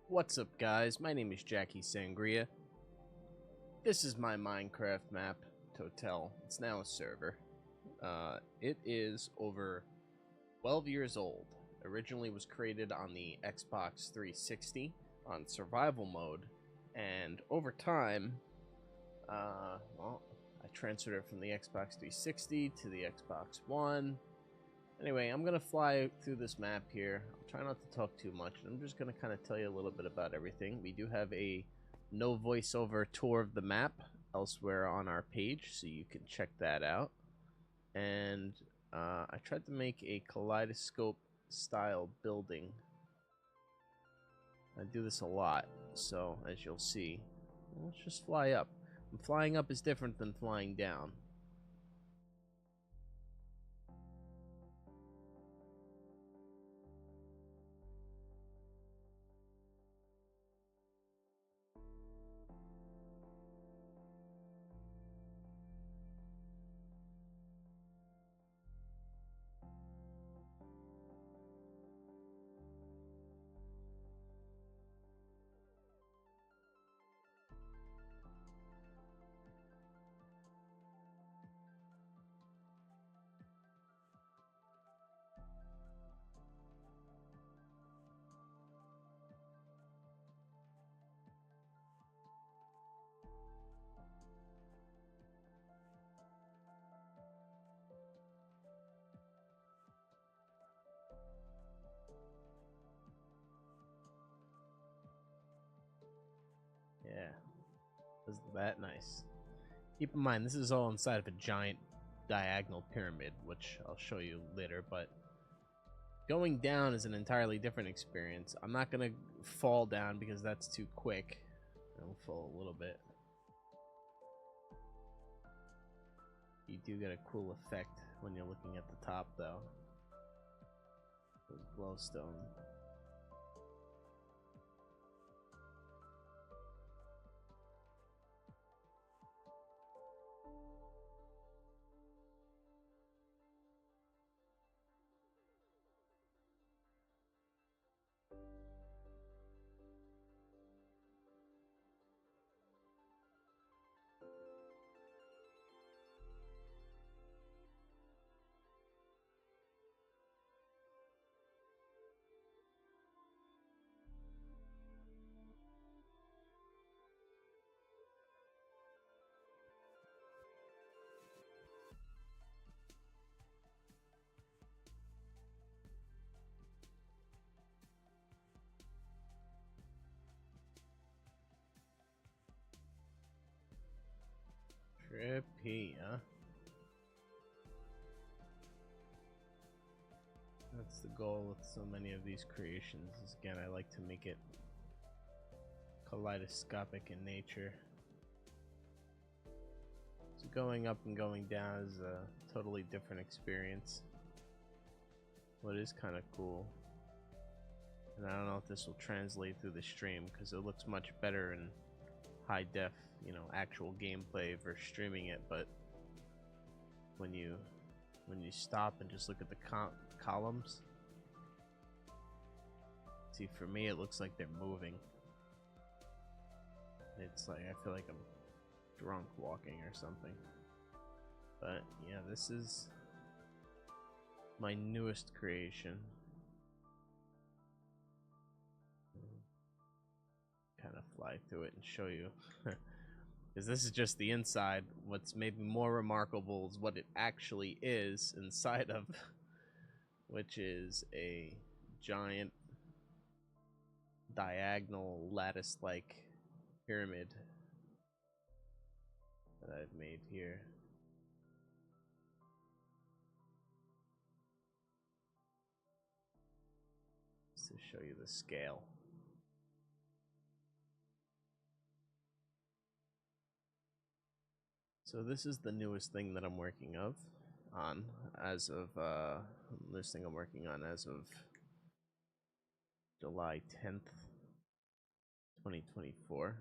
What's up, guys? My name is Jackysangria. This is my Minecraft map, Totel. It's now a server. It is over 12 years old. Originally was created on the Xbox 360 on survival mode, and over time, well, I transferred it from the Xbox 360 to the Xbox One. Anyway, I'm gonna fly through this map here. I'll try not to talk too much. I'm just gonna kind of tell you a little bit about everything. We do have a no voiceover tour of the map elsewhere on our page, so you can check that out. And I tried to make a kaleidoscope style building. I do this a lot, so as you'll see, let's just fly up. And flying up is different than flying down. Yeah, isn't that nice? Keep in mind, this is all inside of a giant diagonal pyramid, which I'll show you later, but going down is an entirely different experience. I'm not going to fall down because that's too quick. I'll fall a little bit. You do get a cool effect when you're looking at the top, though. Those glowstone. Trippy, huh? That's the goal with so many of these creations. Is again, I like to make it kaleidoscopic in nature. So going up and going down is a totally different experience. What is kind of cool, and I don't know if this will translate through the stream because it looks much better in high def, you know, actual gameplay versus streaming it. But when you stop and just look at the columns, see, for me it looks like they're moving. It's like I feel like I'm drunk walking or something. But yeah, this is my newest creation. Kind of fly through it and show you. Because this is just the inside. What's maybe more remarkable is what it actually is inside of, which is a giant diagonal lattice-like pyramid that I've made here. Just to show you the scale. So this is the newest thing that I'm working on as of this thing I'm working on as of July 10th, 2024.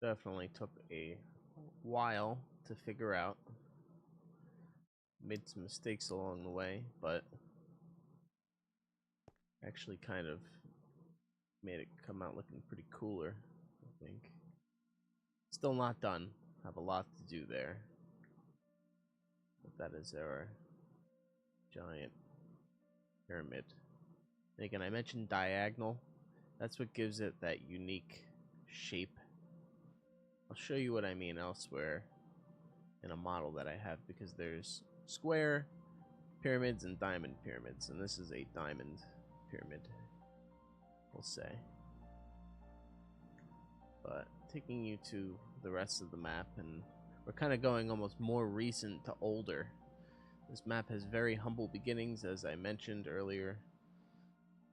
Definitely took a while to figure out. Made some mistakes along the way, but actually kind of made it come out looking pretty cooler, I think. Still not done. Have a lot to do there. But that is our giant pyramid. And again, I mentioned diagonal. That's what gives it that unique shape. I'll show you what I mean elsewhere in a model that I have, because there's square pyramids and diamond pyramids, and this is a diamond pyramid, we'll say. But taking you to the rest of the map, and we're kind of going almost more recent to older. This map has very humble beginnings, as I mentioned earlier.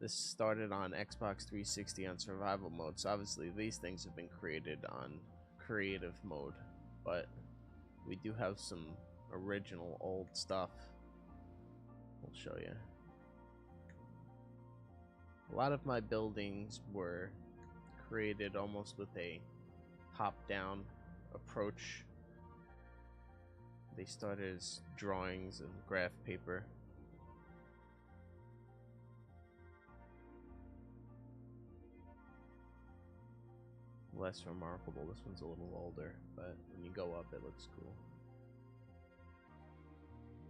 This started on Xbox 360 on survival mode, so obviously these things have been created on creative mode, but we do have some original old stuff we'll show you. A lot of my buildings were created almost with a top-down approach. They started as drawings and graph paper. Less remarkable. This one's a little older, but when you go up, it looks cool.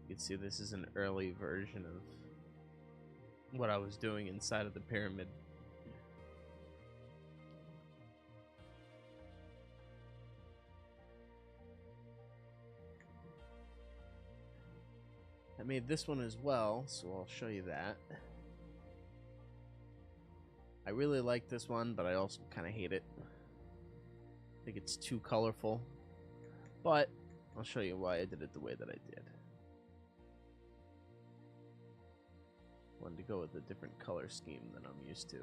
You can see this is an early version of what I was doing inside of the pyramid. I made this one as well, so I'll show you that. I really like this one, but I also kind of hate it. I think it's too colorful, but I'll show you why I did it the way that I did. Wanted to go with a different color scheme than I'm used to.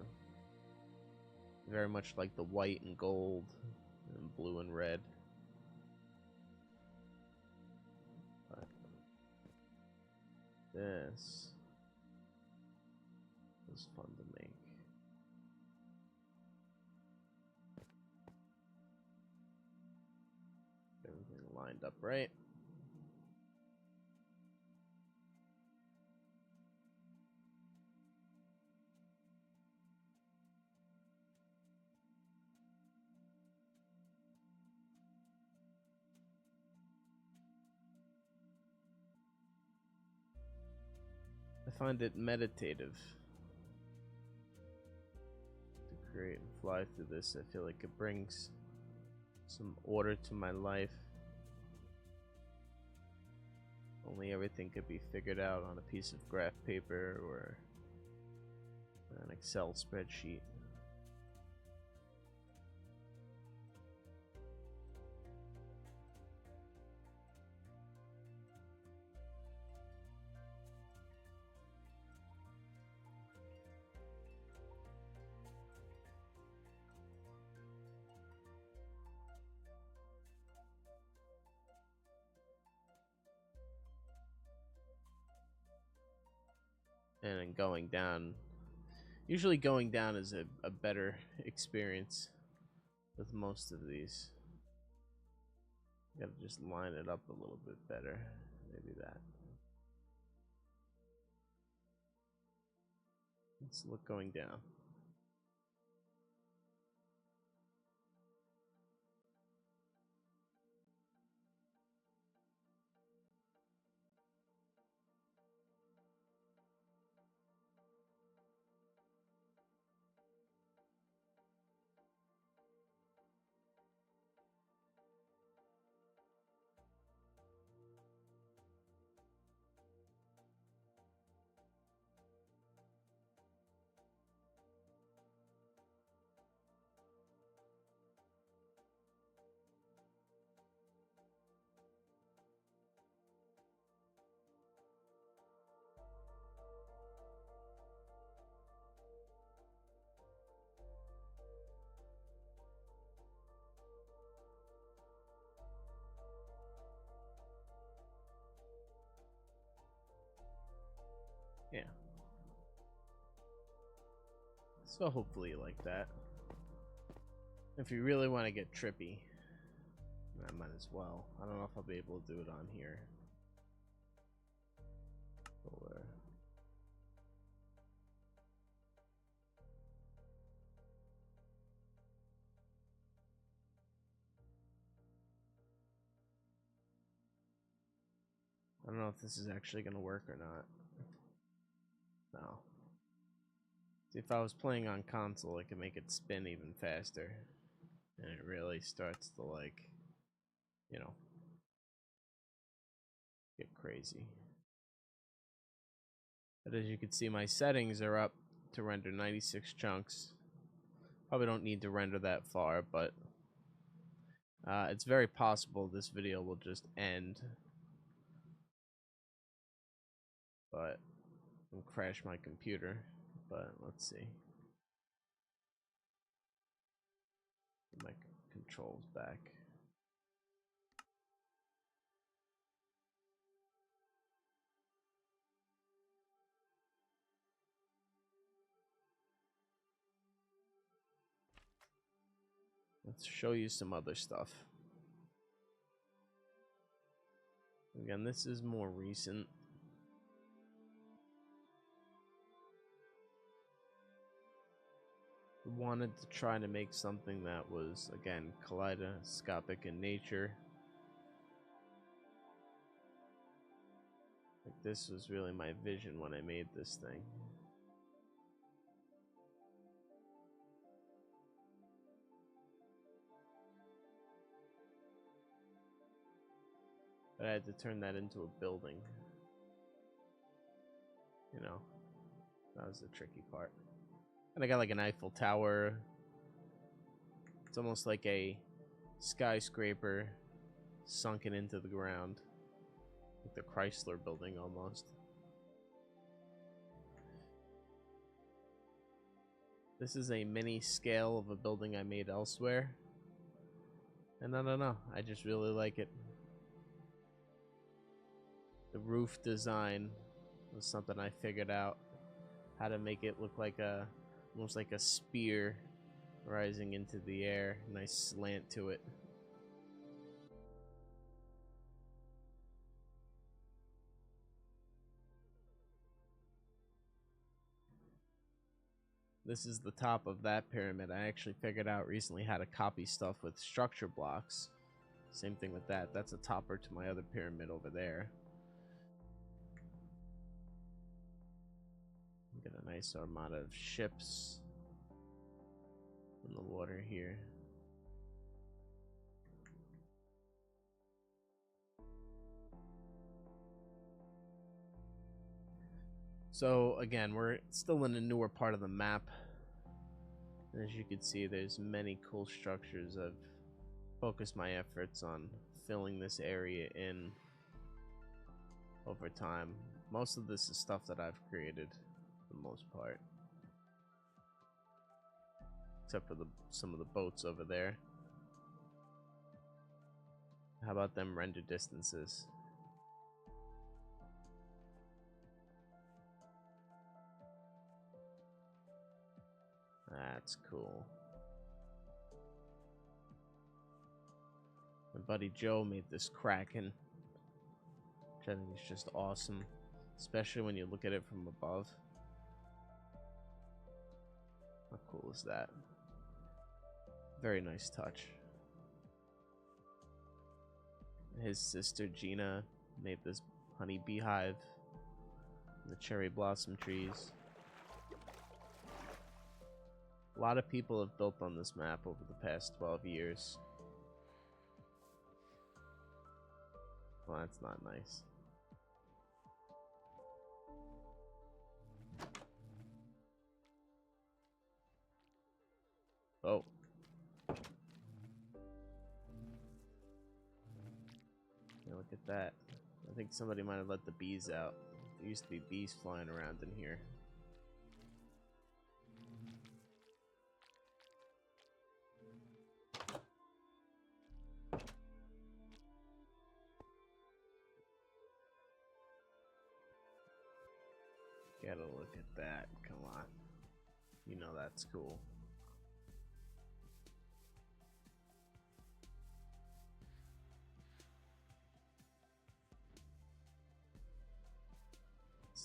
Very much like the white and gold and blue and red. But this was fun to make. Everything lined up right. I find it meditative to create and fly through this. I feel like it brings some order to my life. Only everything could be figured out on a piece of graph paper or an Excel spreadsheet. And then going down, usually going down is a better experience with most of these. You gotta just line it up a little bit better. Maybe that. Let's look going down. Yeah. So hopefully you like that. If you really want to get trippy, I might as well. I don't know if I'll be able to do it on here. Or I don't know if this is actually going to work or not. No. See, if I was playing on console, I could make it spin even faster. And it really starts to, like, you know, get crazy. But as you can see, my settings are up to render 96 chunks. Probably don't need to render that far, but it's very possible this video will just end. But and crash my computer. But let's see. Put my controls back. Let's show you some other stuff. Again, this is more recent. Wanted to try to make something that was, again, kaleidoscopic in nature. Like, this was really my vision when I made this thing. But I had to turn that into a building. You know, that was the tricky part. And I got like an Eiffel Tower. It's almost like a skyscraper sunken into the ground. Like the Chrysler building almost. This is a mini scale of a building I made elsewhere. And I don't know, I just really like it. The roof design was something I figured out. How to make it look like a, almost like a spear rising into the air. Nice slant to it. This is the top of that pyramid. I actually figured out recently how to copy stuff with structure blocks. Same thing with that. That's a topper to my other pyramid over there. Get a nice armada of ships in the water here. So again, we're still in a newer part of the map. And as you can see, there's many cool structures. I've focused my efforts on filling this area in over time. Most of this is stuff that I've created for the most part. Except for some of the boats over there. How about them render distances? That's cool. My buddy Joe made this Kraken, which I think is just awesome, especially when you look at it from above. How cool is that? Very nice touch. His sister Gina made this honey beehive, the cherry blossom trees. A lot of people have built on this map over the past 12 years. Well, that's not nice. Oh. Yeah, look at that. I think somebody might have let the bees out. There used to be bees flying around in here. Gotta look at that. Come on. You know that's cool.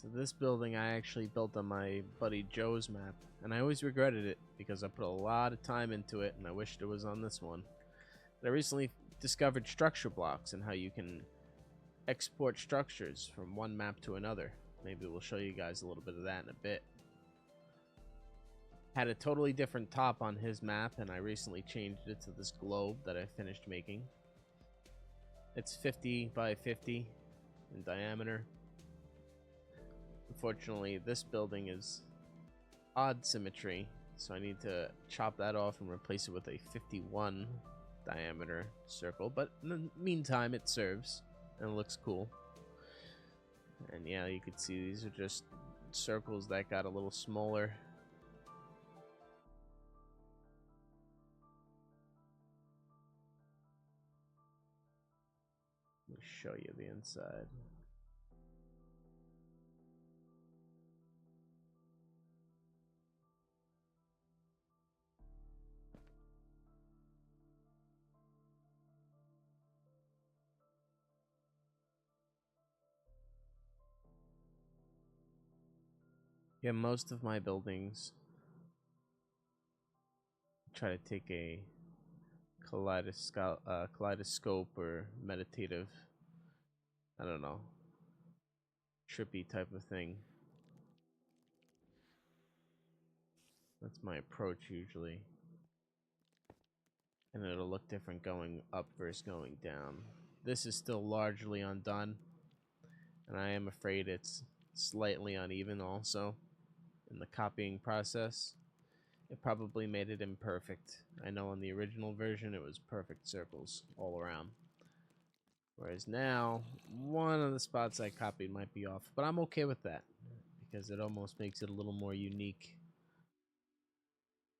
So this building I actually built on my buddy Joe's map, and I always regretted it because I put a lot of time into it and I wished it was on this one. But I recently discovered structure blocks and how you can export structures from one map to another. Maybe we'll show you guys a little bit of that in a bit. Had a totally different top on his map, and I recently changed it to this globe that I finished making. It's 50 by 50 in diameter. Unfortunately, this building is odd symmetry, so I need to chop that off and replace it with a 51 diameter circle, but in the meantime it serves and it looks cool. And yeah, you can see these are just circles that got a little smaller. Let me show you the inside. Yeah, most of my buildings try to take a kaleidoscope or meditative, I don't know, trippy type of thing. That's my approach usually. And it'll look different going up versus going down. This is still largely undone, and I am afraid it's slightly uneven also in the copying process. It probably made it imperfect. I know in the original version it was perfect circles all around. Whereas now, one of the spots I copied might be off, but I'm okay with that because it almost makes it a little more unique.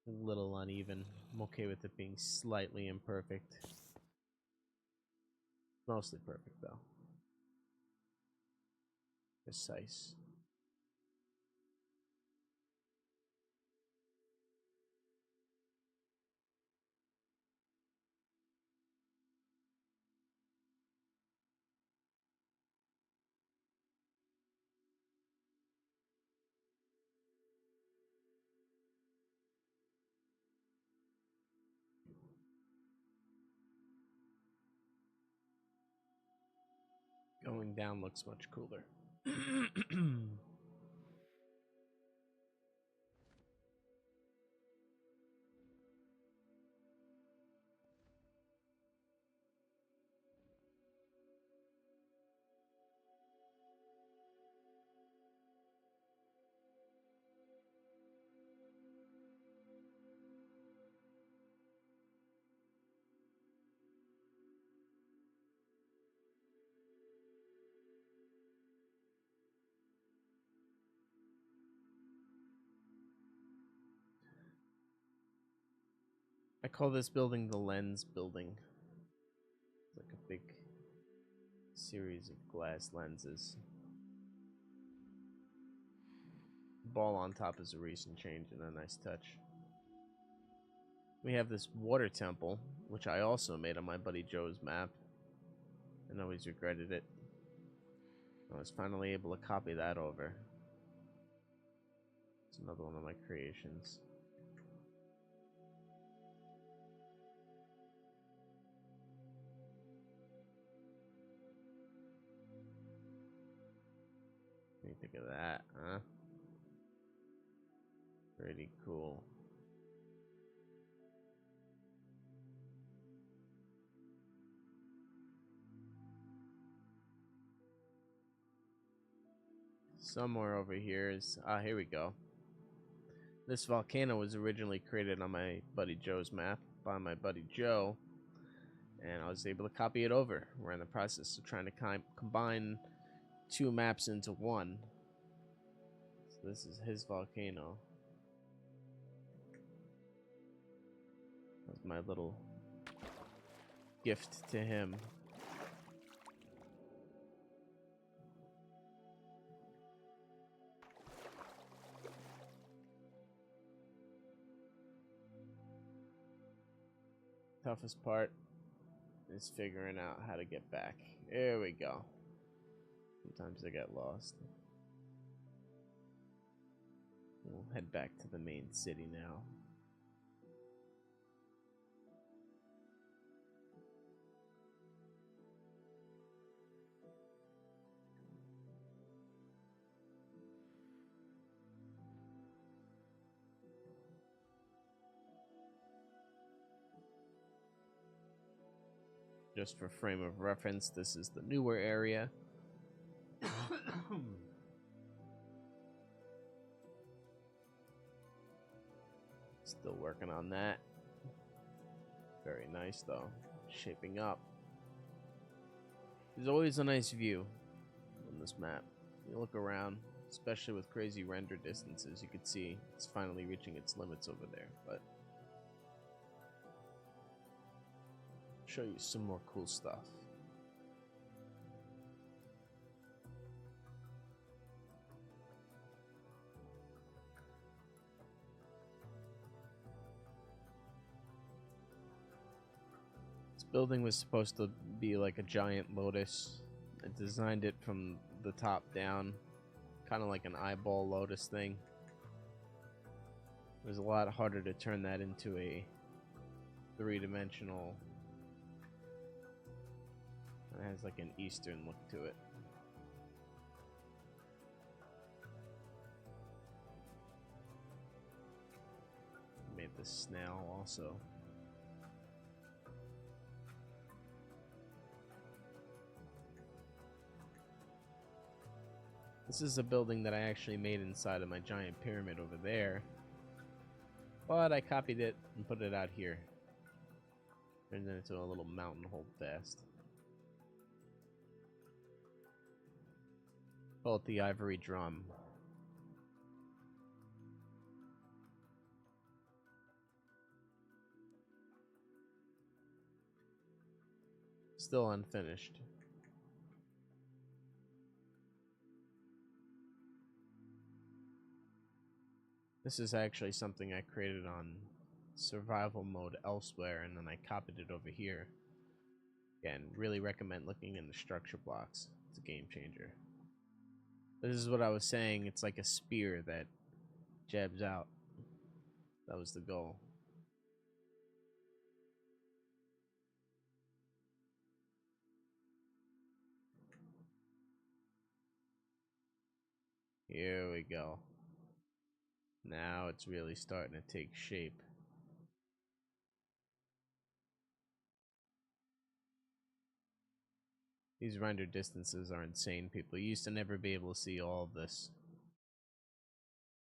A little uneven. I'm okay with it being slightly imperfect. Mostly perfect though. Precise. Going down looks much cooler. I call this building the lens building. It's like a big series of glass lenses. The ball on top is a recent change and a nice touch. We have this water temple, which I also made on my buddy Joe's map, and always regretted it. I was finally able to copy that over. It's another one of my creations. What do you think of that, huh? Pretty cool. Somewhere over here is... Ah, here we go. This volcano was originally created on my buddy Joe's map by my buddy Joe, and I was able to copy it over. We're in the process of trying to combine two maps into one. So this is his volcano. That's my little gift to him. Toughest part is figuring out how to get back. There we go. Sometimes I get lost. We'll head back to the main city now. Just for frame of reference, this is the newer area. Still working on that. Very nice though. Shaping up. There's always a nice view on this map. You look around, especially with crazy render distances, you can see it's finally reaching its limits over there, but show you some more cool stuff. This building was supposed to be like a giant lotus. I designed it from the top down, kind of like an eyeball lotus thing. It was a lot harder to turn that into a three-dimensional. It has like an Eastern look to it. Made the snail also. This is a building that I actually made inside of my giant pyramid over there. But I copied it and put it out here. Turned it into a little mountain holdfast. Call it the Ivory Drum. Still unfinished. This is actually something I created on survival mode elsewhere, and then I copied it over here. Again, really recommend looking in the structure blocks. It's a game changer. This is what I was saying. It's like a spear that jabs out. That was the goal. Here we go. Now it's really starting to take shape. These render distances are insane, people. You used to never be able to see all of this.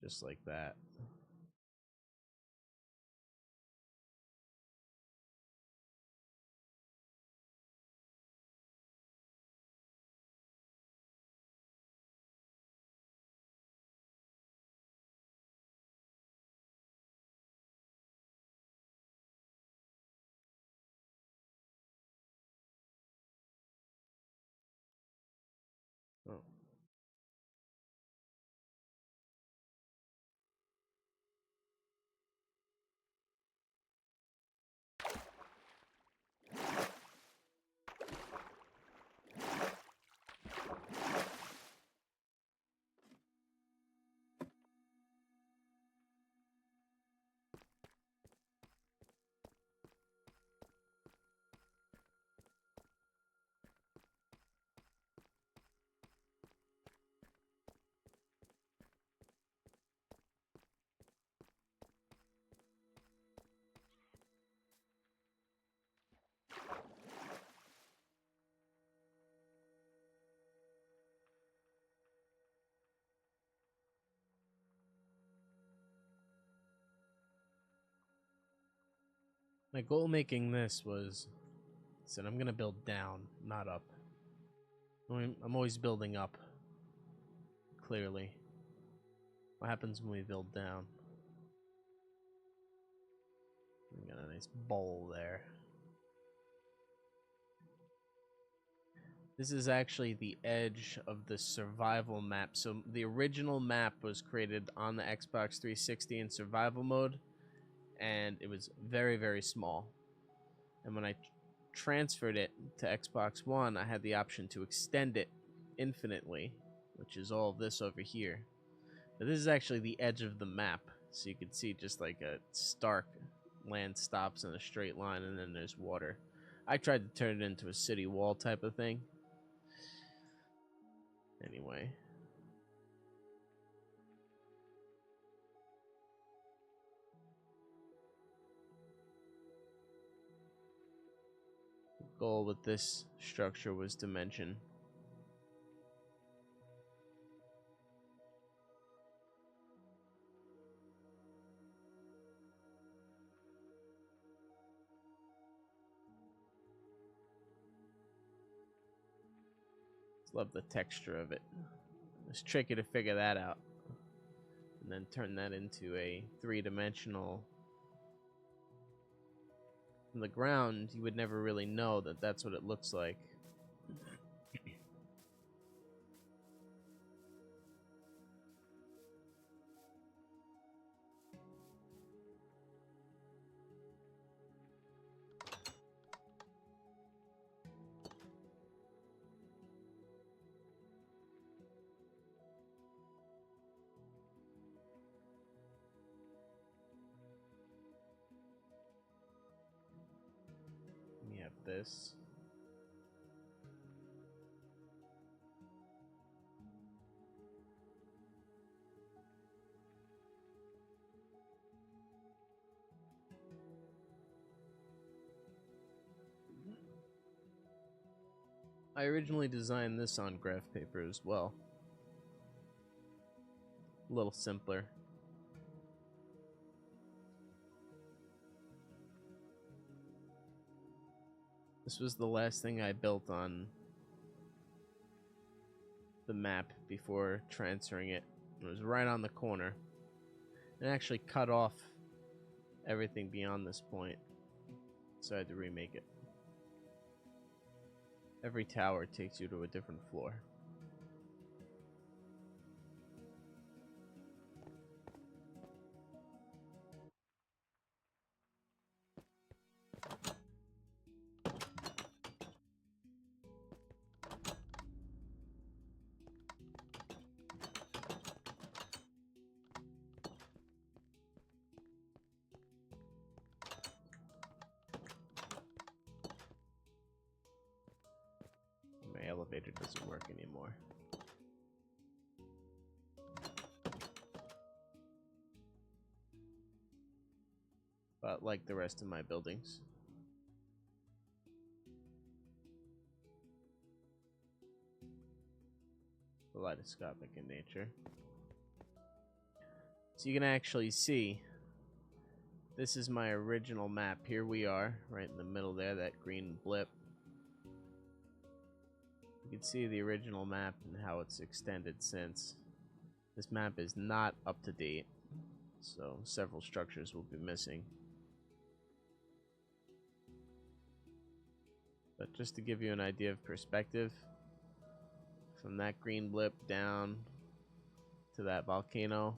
Just like that. Oh. My goal making this was, said I'm gonna build down, not up. I'm always building up. Clearly. What happens when we build down? We got a nice bowl there. This is actually the edge of the survival map. So the original map was created on the Xbox 360 in survival mode, and it was very, very small. And when I transferred it to Xbox One, I had the option to extend it infinitely, which is all of this over here. But this is actually the edge of the map, so you can see just like a stark land stops in a straight line, and then there's water. I tried to turn it into a city wall type of thing. Anyway. The goal with this structure was to mention love the texture of it. It's tricky to figure that out. And then turn that into a three-dimensional. From the ground, you would never really know that that's what it looks like. We have this. I originally designed this on graph paper as well. A little simpler. This was the last thing I built on the map before transferring it. It was right on the corner. It actually cut off everything beyond this point, so I had to remake it. Every tower takes you to a different floor. My elevator doesn't work anymore. But like the rest of my buildings. Kaleidoscopic in nature. So you can actually see, this is my original map. Here we are, right in the middle there, that green blip. You can see the original map and how it's extended since. This map is not up to date, so several structures will be missing. But just to give you an idea of perspective, from that green blip down to that volcano,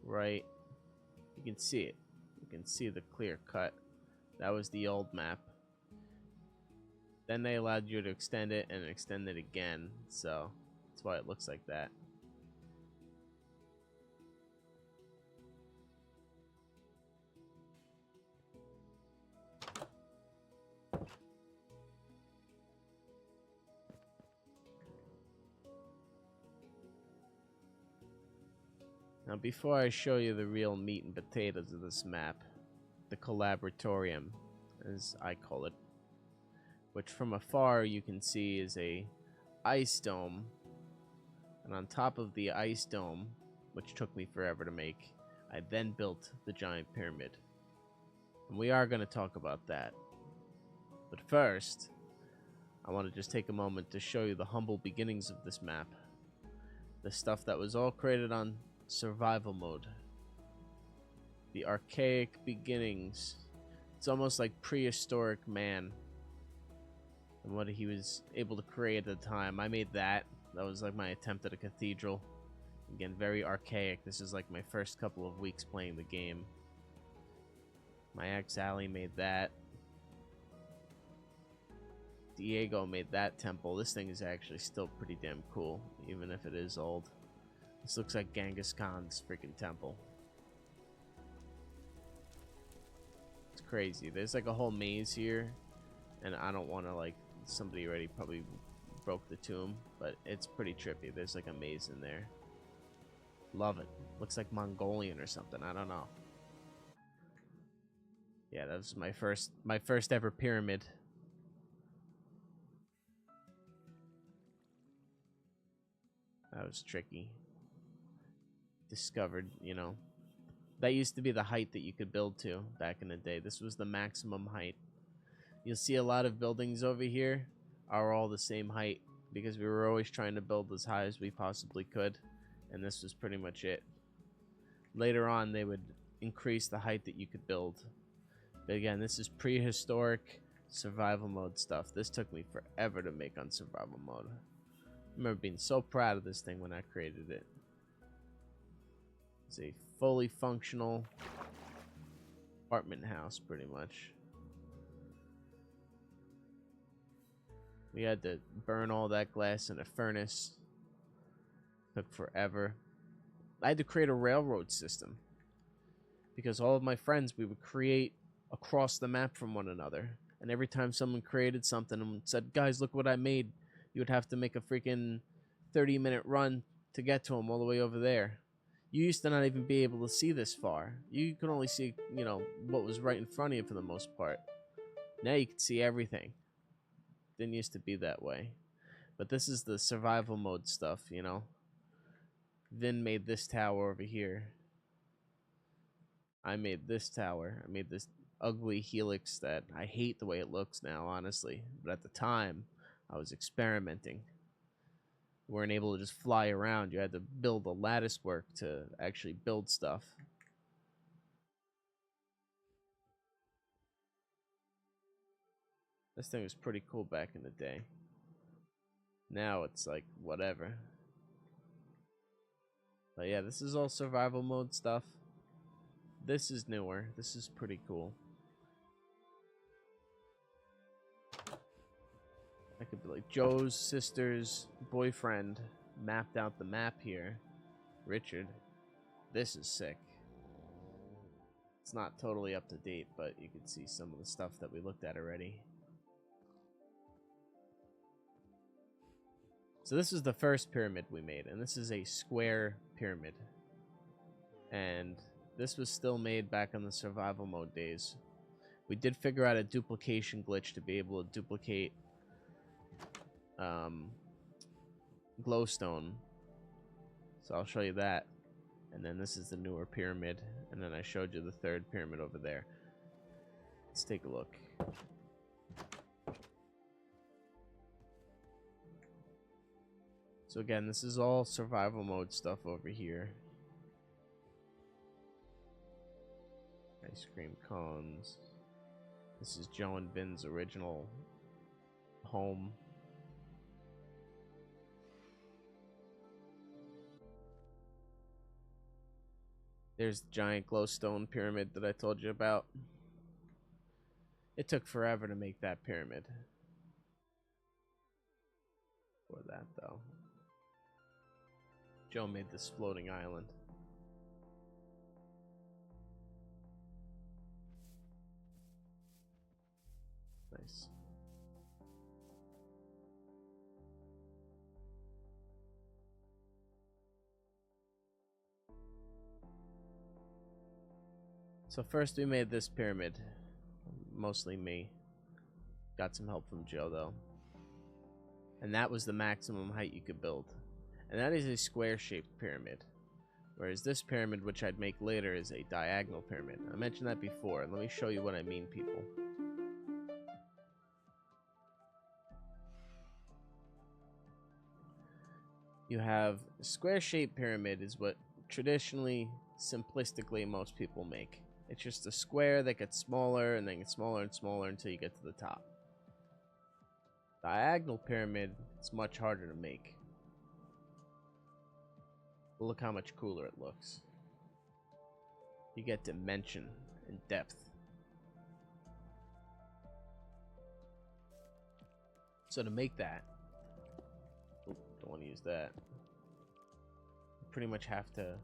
right, you can see it. You can see the clear cut. That was the old map. Then they allowed you to extend it and extend it again, so that's why it looks like that. Now, before I show you the real meat and potatoes of this map, the collaboratorium, as I call it, which from afar you can see is a ice dome, and on top of the ice dome, which took me forever to make, I then built the giant pyramid. And we are going to talk about that. But first, I want to just take a moment to show you the humble beginnings of this map. The stuff that was all created on survival mode. The archaic beginnings. It's almost like prehistoric man and what he was able to create at the time. I made that. That was like my attempt at a cathedral. Again, very archaic. This is like my first couple of weeks playing the game. My ex Allie made that. Diego made that temple. This thing is actually still pretty damn cool, even if it is old. This looks like Genghis Khan's freaking temple. It's crazy. There's like a whole maze here, and I don't want to like, somebody already probably broke the tomb, but it's pretty trippy. There's like a maze in there. Love it. Looks like Mongolian or something. I don't know. Yeah, that was my first ever pyramid. That was tricky. Discovered, you know. That used to be the height that you could build to back in the day. This was the maximum height. You'll see a lot of buildings over here are all the same height because we were always trying to build as high as we possibly could, and this was pretty much it. Later on, they would increase the height that you could build. But again, this is prehistoric survival mode stuff. This took me forever to make on survival mode. I remember being so proud of this thing when I created it. It's a fully functional apartment house, pretty much. We had to burn all that glass in a furnace. Took forever. I had to create a railroad system because all of my friends, we would create across the map from one another. And every time someone created something and said, guys, look what I made, you would have to make a freaking 30-minute run to get to them all the way over there. You used to not even be able to see this far. You could only see, you know, what was right in front of you for the most part. Now you can see everything. Didn't used to be that way. But this is the survival mode stuff, you know. Vin made this tower over here. I made this tower. I made this ugly helix that I hate the way it looks now, honestly. But at the time, I was experimenting. We weren't able to just fly around. You had to build a lattice work to actually build stuff. This thing was pretty cool back in the day. Now it's like whatever. But yeah, this is all survival mode stuff. This is newer. This is pretty cool. I could be like Joe's sister's boyfriend mapped out the map here. Richard. This is sick. It's not totally up to date, but you can see some of the stuff that we looked at already. So this is the first pyramid we made, and this is a square pyramid. And this was still made back in the survival mode days. We did figure out a duplication glitch to be able to duplicate glowstone. So I'll show you that. And then this is the newer pyramid. And then I showed you the third pyramid over there. Let's take a look. So again, this is all survival mode stuff over here. Ice cream cones. This is Joe and Vin's original home. There's the giant glowstone pyramid that I told you about. It took forever to make that pyramid. For that, though. Joe made this floating island. Nice. So first we made this pyramid. Mostly me. Got some help from Joe, though. And that was the maximum height you could build. And that is a square-shaped pyramid. Whereas this pyramid, which I'd make later, is a diagonal pyramid. I mentioned that before. Let me show you what I mean, people. You have a square-shaped pyramid is what traditionally, simplistically, most people make. It's just a square that gets smaller and then gets smaller and smaller until you get to the top. Diagonal pyramid is much harder to make. Look how much cooler it looks. You get dimension and depth. So to make that, don't want to use that. pretty much have to.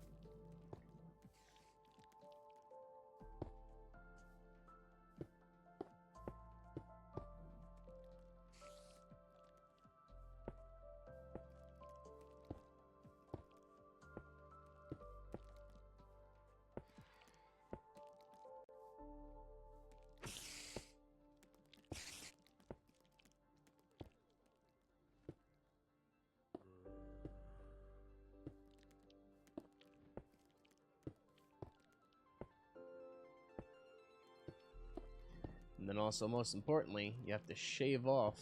And then also, most importantly, you have to shave off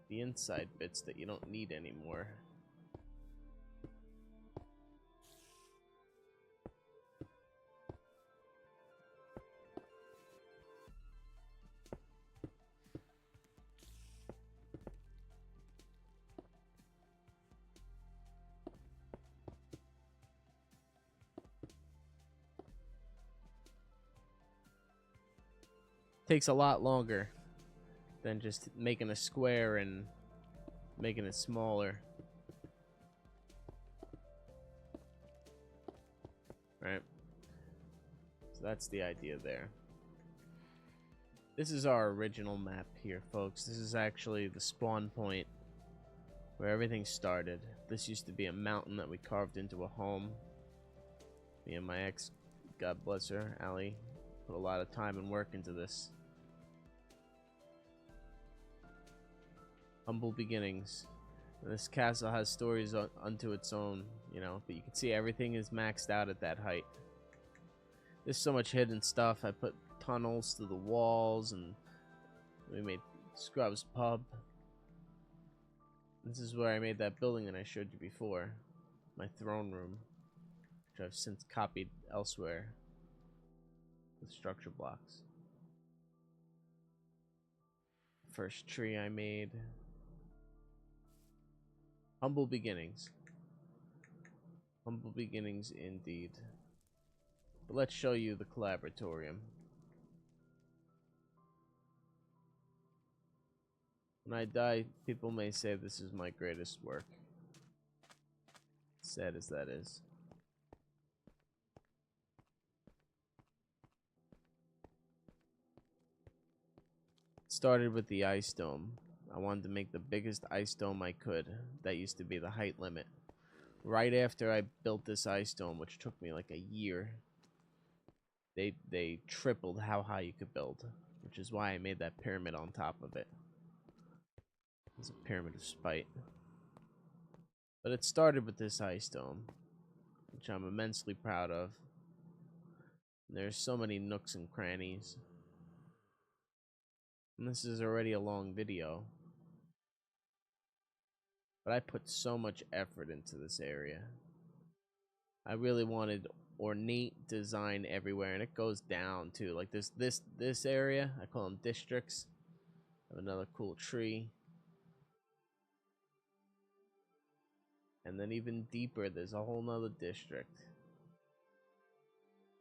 the inside bits that you don't need anymore. Takes a lot longer than just making a square and making it smaller. Right? So that's the idea there. This is our original map here, folks. This is actually the spawn point where everything started. This used to be a mountain that we carved into a home. Me and my ex, God bless her, Allie, put a lot of time and work into this. Humble beginnings. And this castle has stories unto its own, you know, but you can see everything is maxed out at that height. There's so much hidden stuff. I put tunnels through the walls, and we made Scrub's Pub. This is where I made that building that I showed you before, my throne room, which I've since copied elsewhere with structure blocks. First tree I made. Humble beginnings. Humble beginnings indeed. But let's show you the collaboratorium. When I die, people may say this is my greatest work. Sad as that is. Started with the ice dome. I wanted to make the biggest ice dome I could. That used to be the height limit. Right after I built this ice dome, which took me like a year, they tripled how high you could build, which is why I made that pyramid on top of it. It's a pyramid of spite. But it started with this ice dome, which I'm immensely proud of. There's so many nooks and crannies. And this is already a long video. But I put so much effort into this area. I really wanted ornate design everywhere, and it goes down too. Like this area, I call them districts. I have another cool tree. And then even deeper, there's a whole nother district.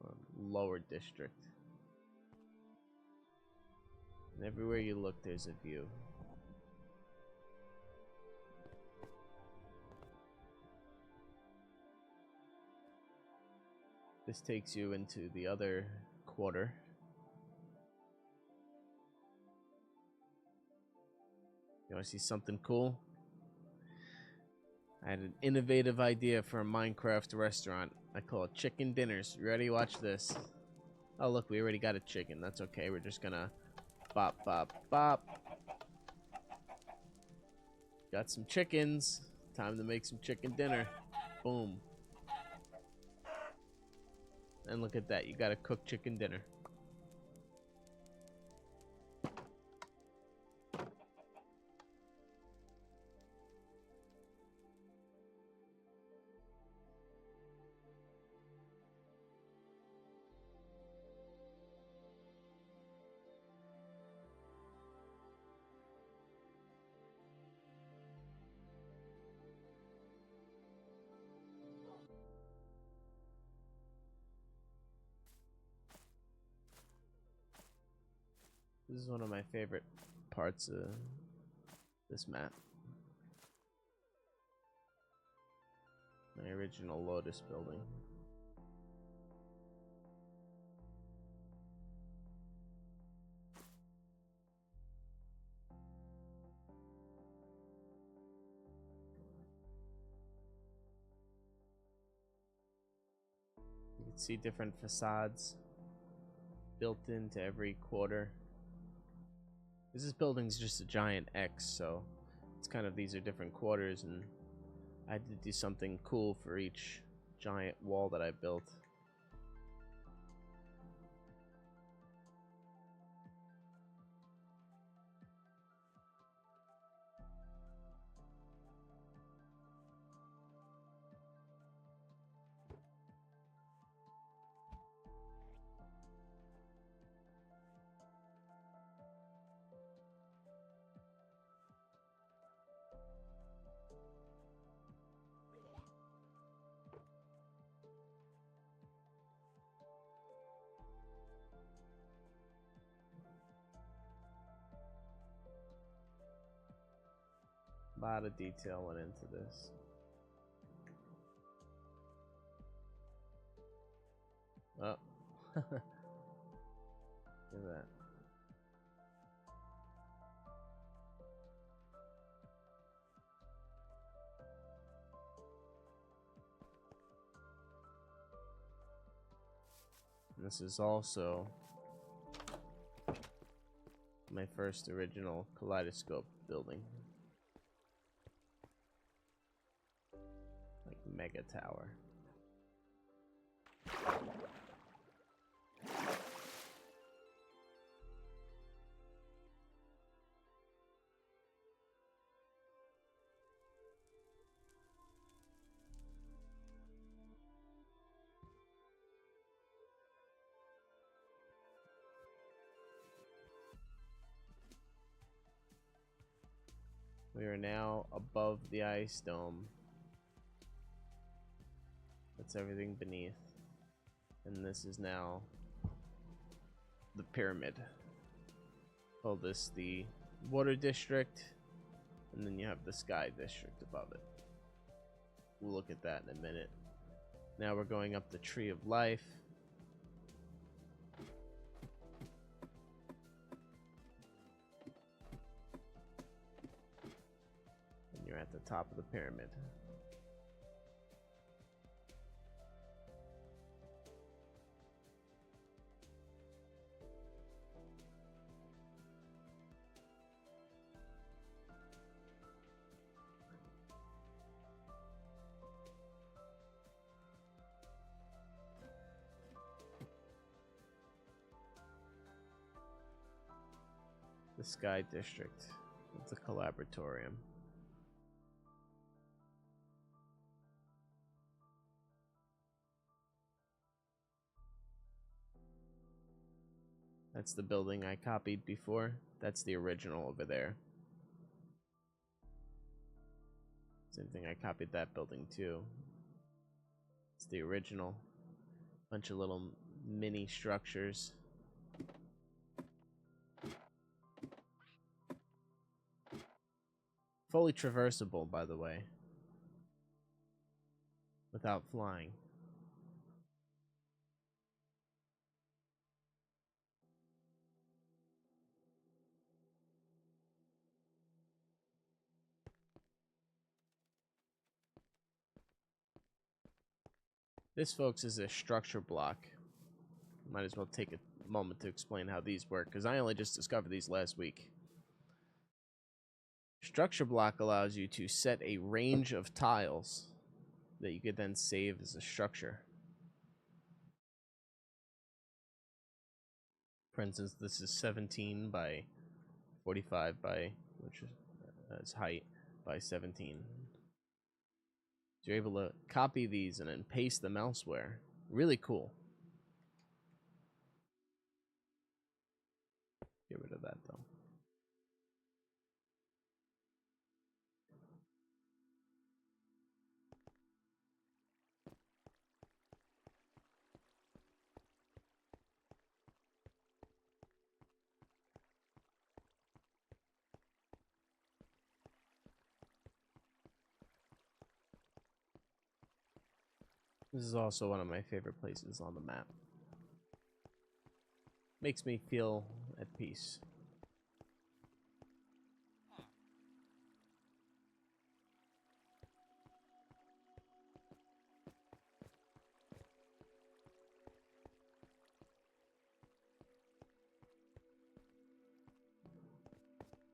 Or lower district. And everywhere you look, there's a view. This takes you into the other quarter. You want to see something cool? I had an innovative idea for a Minecraft restaurant. I call it Chicken Dinners. You ready? Watch this. Oh, look, we already got a chicken. That's okay. We're just gonna bop, bop, bop. Got some chickens. Time to make some chicken dinner. Boom. And look at that. You got a cooked chicken dinner. This is one of my favorite parts of this map. My original Lotus building. You can see different facades built into every quarter. This building's just a giant X, so it's kind of, these are different quarters, and I had to do something cool for each giant wall that I built. A lot of detail went into this. Oh. Look at that. And this is also my first original Kaleidoscope building. Like mega tower. We are now above the ice dome. That's everything beneath. And this is now the pyramid. Call this the water district. And then you have the sky district above it. We'll look at that in a minute. Now we're going up the tree of life. And you're at the top of the pyramid. The Sky District. It's a collaboratorium. That's the building I copied before. That's the original over there. Same thing, I copied that building too. It's the original. Bunch of little mini structures. Fully traversable, by the way, without flying. This, folks, is a structure block. Might as well take a moment to explain how these work, because I only just discovered these last week. Structure block allows you to set a range of tiles that you could then save as a structure. For instance, this is 17 by 45 by, which is height, by 17. So you're able to copy these and then paste them elsewhere. Really cool. Get rid of that though. This is also one of my favorite places on the map. Makes me feel at peace.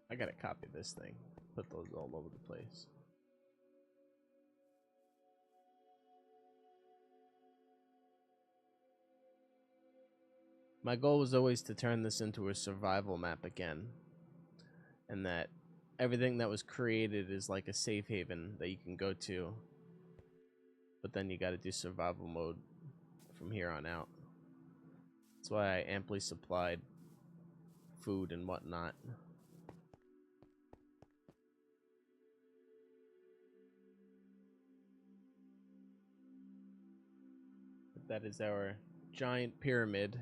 I gotta copy this thing. Put those all over the place. My goal was always to turn this into a survival map again. And that everything that was created is like a safe haven that you can go to. But then you gotta do survival mode from here on out. That's why I amply supplied food and whatnot. That is our giant pyramid.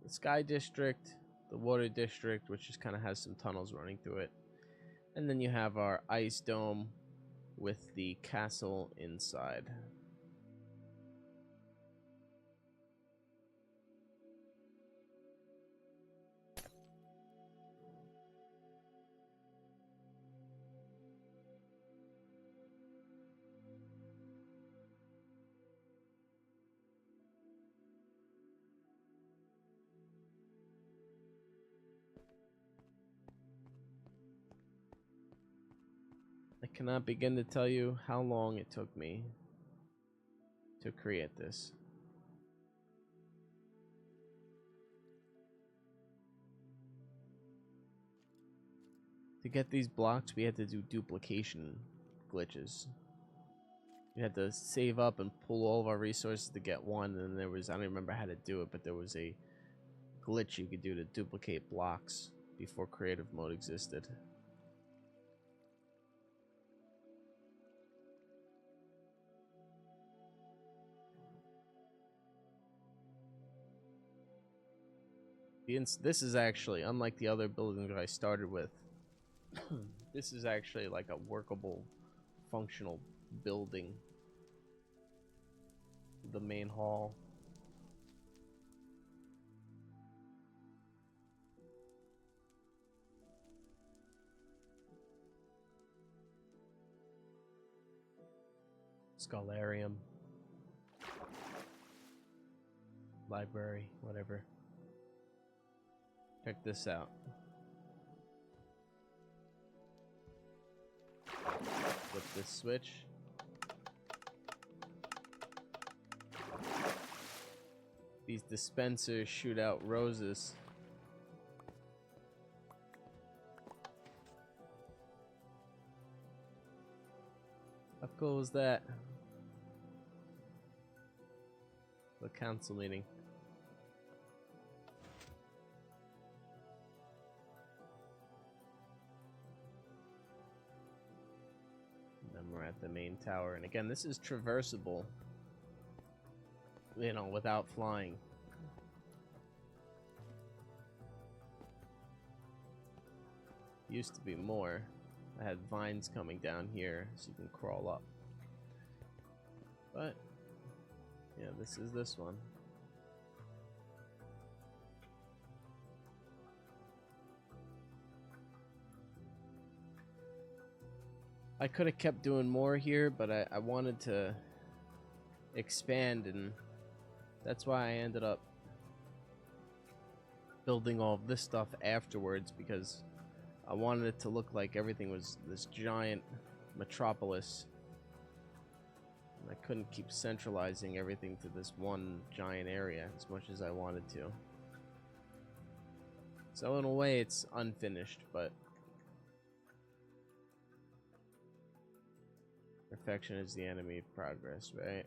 The Sky District, the Water District, which just kind of has some tunnels running through it. And then you have our ice dome with the castle inside. I cannot begin to tell you how long it took me to create this. To get these blocks, we had to do duplication glitches. We had to save up and pull all of our resources to get one, and there was, I don't remember how to do it, but there was a glitch you could do to duplicate blocks before creative mode existed. This is actually, unlike the other building that I started with, this is actually like a workable, functional building. The main hall. Scholarium. Library, whatever. Check this out. Flip this switch. These dispensers shoot out roses. How cool is that? The council meeting. We're at the main tower, and again, this is traversable, you know, without flying. Used to be more. I had vines coming down here so you can crawl up. But yeah, this is this one. I could have kept doing more here, but I wanted to expand, and that's why I ended up building all of this stuff afterwards, because I wanted it to look like everything was this giant metropolis. And I couldn't keep centralizing everything to this one giant area as much as I wanted to. So in a way, it's unfinished, but perfection is the enemy of progress, right?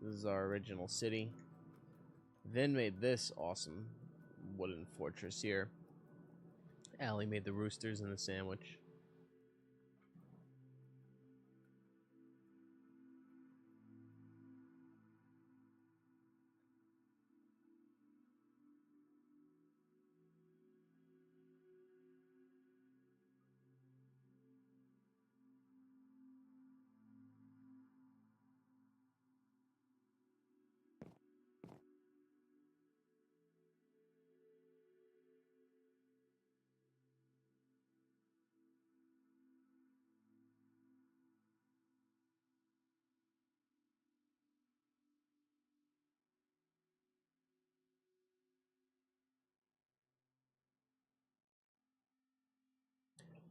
This is our original city. Vin made this awesome wooden fortress here. Allie made the roosters and the sandwich.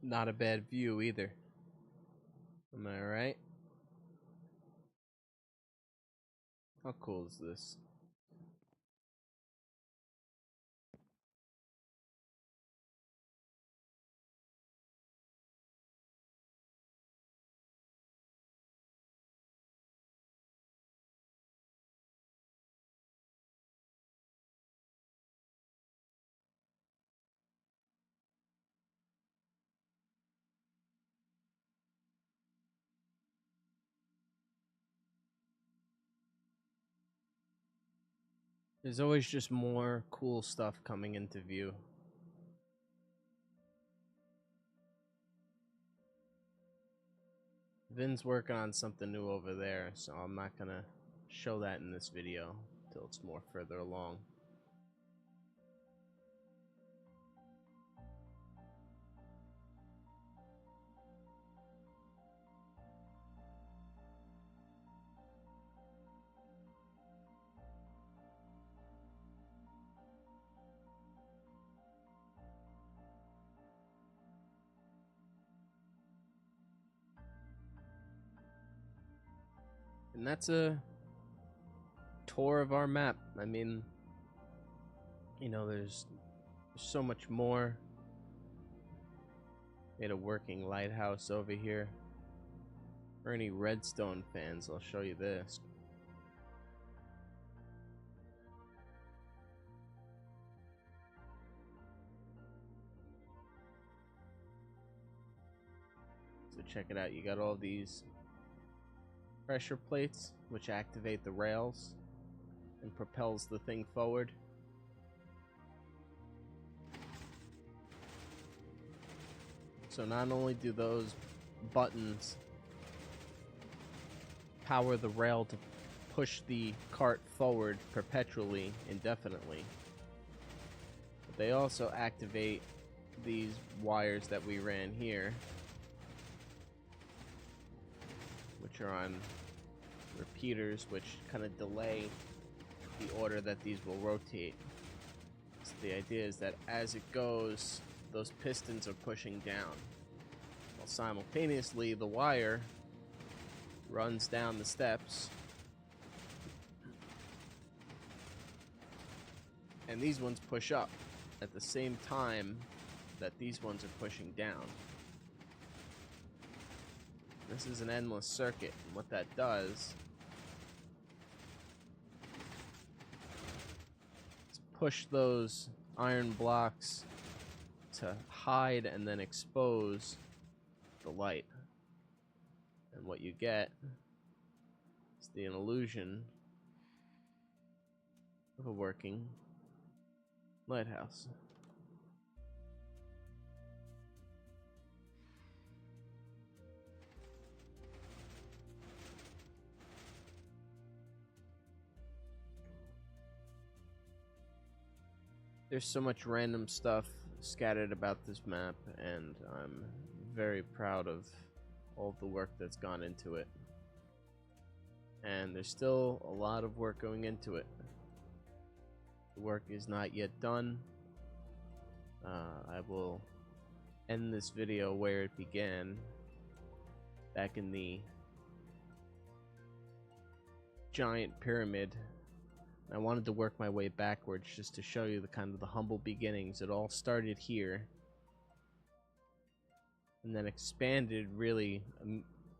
Not a bad view either. Am I right? How cool is this? There's always just more cool stuff coming into view. Vin's working on something new over there, so I'm not gonna show that in this video till it's more further along. And that's a tour of our map. I mean, you know, there's so much more. Made a working lighthouse over here. For any redstone fans, I'll show you this. So check it out. You got all these pressure plates, which activate the rails and propels the thing forward. So not only do those buttons power the rail to push the cart forward perpetually, indefinitely, but they also activate these wires that we ran here, which are on repeaters, which kind of delay the order that these will rotate. So the idea is that as it goes, those pistons are pushing down, while simultaneously the wire runs down the steps, and these ones push up at the same time that these ones are pushing down. This is an endless circuit, and what that does is push those iron blocks to hide and then expose the light. And what you get is the illusion of a working lighthouse. There's so much random stuff scattered about this map, and I'm very proud of all the work that's gone into it. And there's still a lot of work going into it. The work is not yet done. I will end this video where it began, back in the giant pyramid. I wanted to work my way backwards just to show you the kind of the humble beginnings. It all started here and then expanded really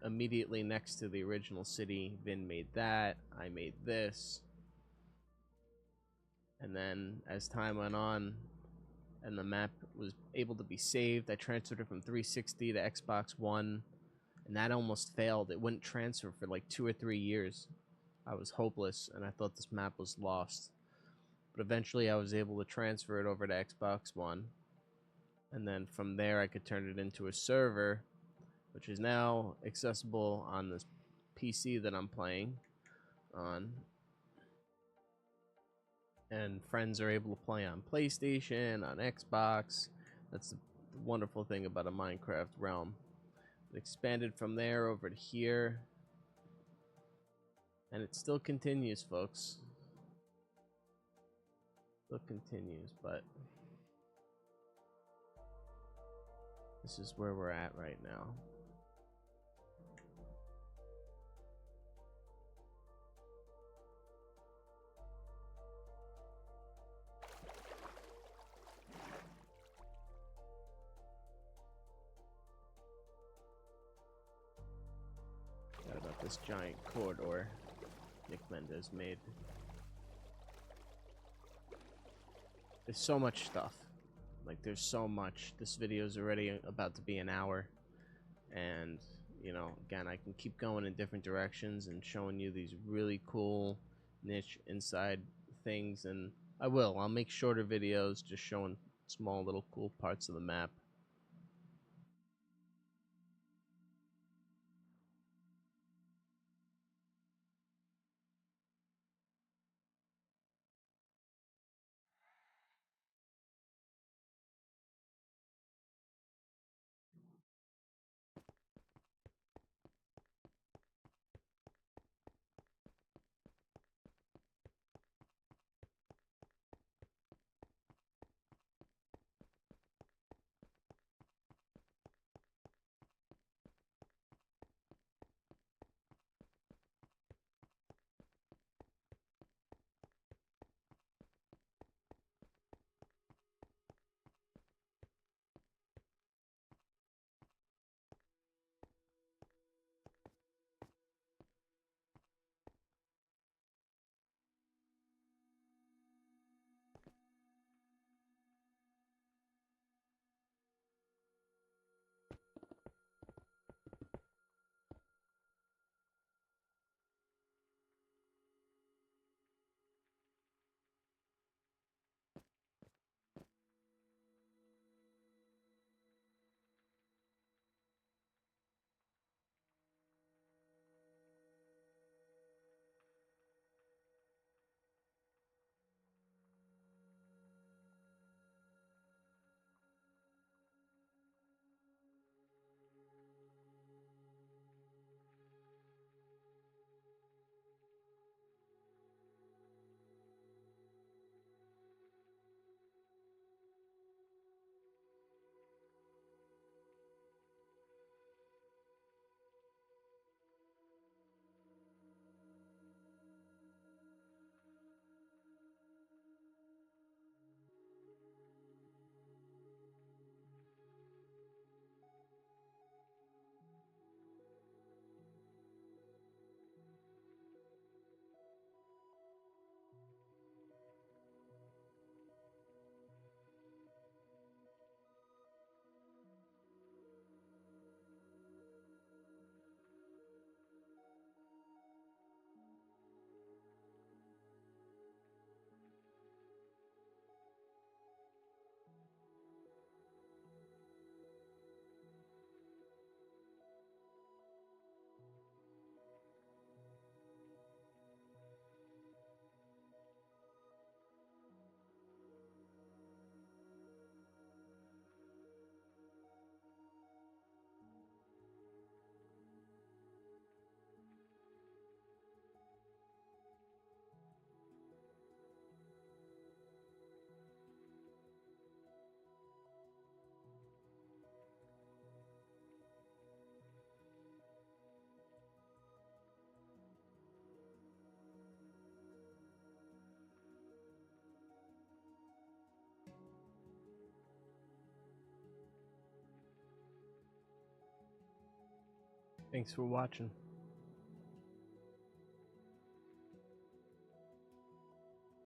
immediately next to the original city. Vin made that, I made this, and then as time went on and the map was able to be saved, I transferred it from 360 to Xbox One, and that almost failed. It wouldn't transfer for like 2 or 3 years. I was hopeless, and I thought this map was lost. But eventually I was able to transfer it over to Xbox One. And then from there I could turn it into a server, which is now accessible on this PC that I'm playing on. And friends are able to play on PlayStation, on Xbox. That's the wonderful thing about a Minecraft realm. It expanded from there over to here. And it still continues, folks. Still continues, but This is where we're at right now. Forgot about this giant corridor Nick Mendez made. There's so much stuff. Like, there's so much. This video is already about to be an hour. And, you know, again, I can keep going in different directions and showing you these really cool niche inside things. And I will. I'll make shorter videos just showing small little cool parts of the map. Thanks for watching.